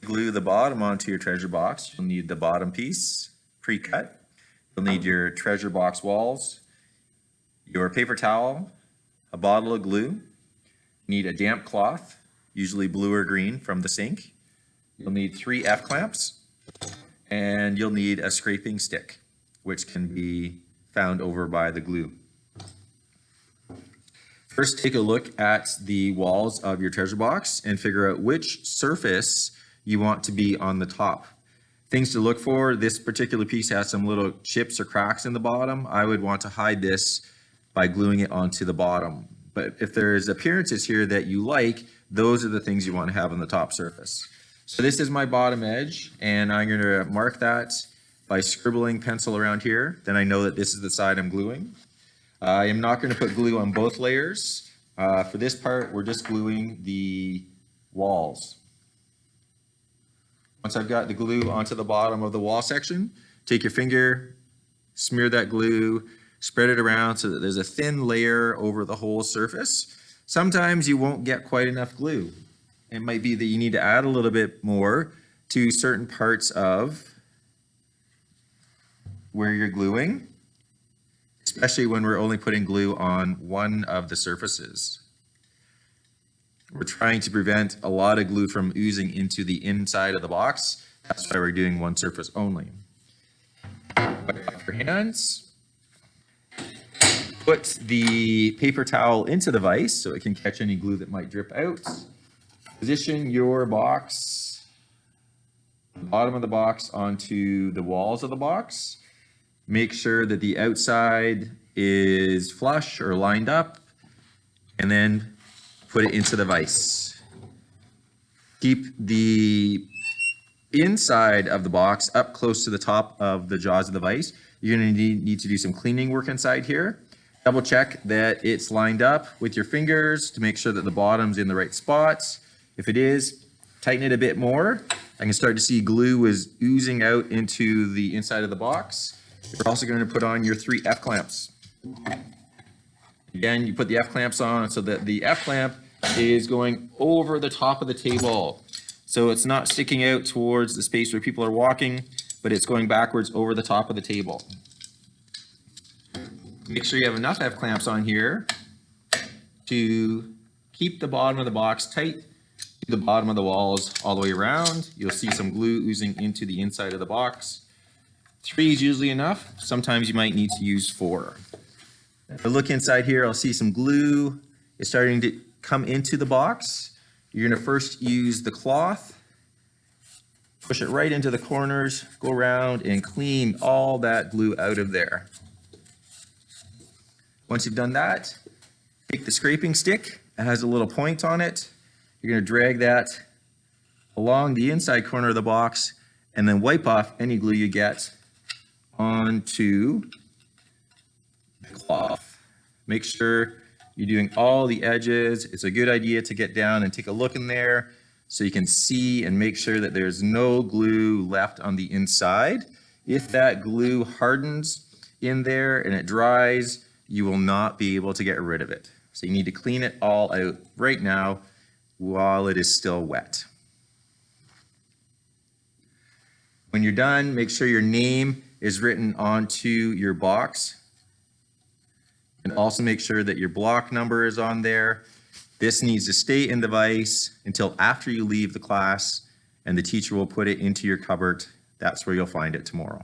glue the bottom onto your treasure box, you'll need the bottom piece pre-cut. You'll need your treasure box walls, your paper towel, a bottle of glue. You need a damp cloth, usually blue or green from the sink. You'll need 3 F-clamps, and you'll need a scraping stick, which can be found over by the glue. First, take a look at the walls of your treasure box and figure out which surface you want to be on the top. Things to look for: this particular piece has some little chips or cracks in the bottom. I would want to hide this by gluing it onto the bottom. But if there's appearances here that you like, those are the things you want to have on the top surface. So this is my bottom edge, and I'm going to mark that by scribbling pencil around here. Then I know that this is the side I'm gluing. I am not going to put glue on both layers. For this part, we're just gluing the walls. Once I've got the glue onto the bottom of the wall section, take your finger, smear that glue, spread it around so that there's a thin layer over the whole surface. Sometimes you won't get quite enough glue. It might be that you need to add a little bit more to certain parts of where you're gluing, especially when we're only putting glue on one of the surfaces. We're trying to prevent a lot of glue from oozing into the inside of the box. That's why we're doing one surface only. Wipe off your hands. Put the paper towel into the vise so it can catch any glue that might drip out. Position your box, the bottom of the box, onto the walls of the box. Make sure that the outside is flush or lined up, and then put it into the vise. Keep the inside of the box up close to the top of the jaws of the vise. You're going to need to do some cleaning work inside here. Double check that it's lined up with your fingers to make sure that the bottom's in the right spots. If it is, tighten it a bit more. I can start to see glue is oozing out into the inside of the box. You're also going to put on your 3 F-clamps. Again, you put the F-clamps on so that the F-clamp is going over the top of the table. So it's not sticking out towards the space where people are walking, but it's going backwards over the top of the table. Make sure you have enough F-clamps on here to keep the bottom of the box tight to the bottom of the walls all the way around. You'll see some glue oozing into the inside of the box. 3 is usually enough. Sometimes you might need to use 4. If I look inside here, I'll see some glue is starting to come into the box. You're going to first use the cloth, push it right into the corners, go around and clean all that glue out of there. Once you've done that, take the scraping stick. It has a little point on it. You're going to drag that along the inside corner of the box and then wipe off any glue you get onto the cloth. Make sure you're doing all the edges. It's a good idea to get down and take a look in there so you can see and make sure that there's no glue left on the inside. If that glue hardens in there and it dries, you will not be able to get rid of it. So you need to clean it all out right now while it is still wet. When you're done, make sure your name is written onto your box. And also make sure that your block number is on there. This needs to stay in the vise until after you leave the class, and the teacher will put it into your cupboard. That's where you'll find it tomorrow.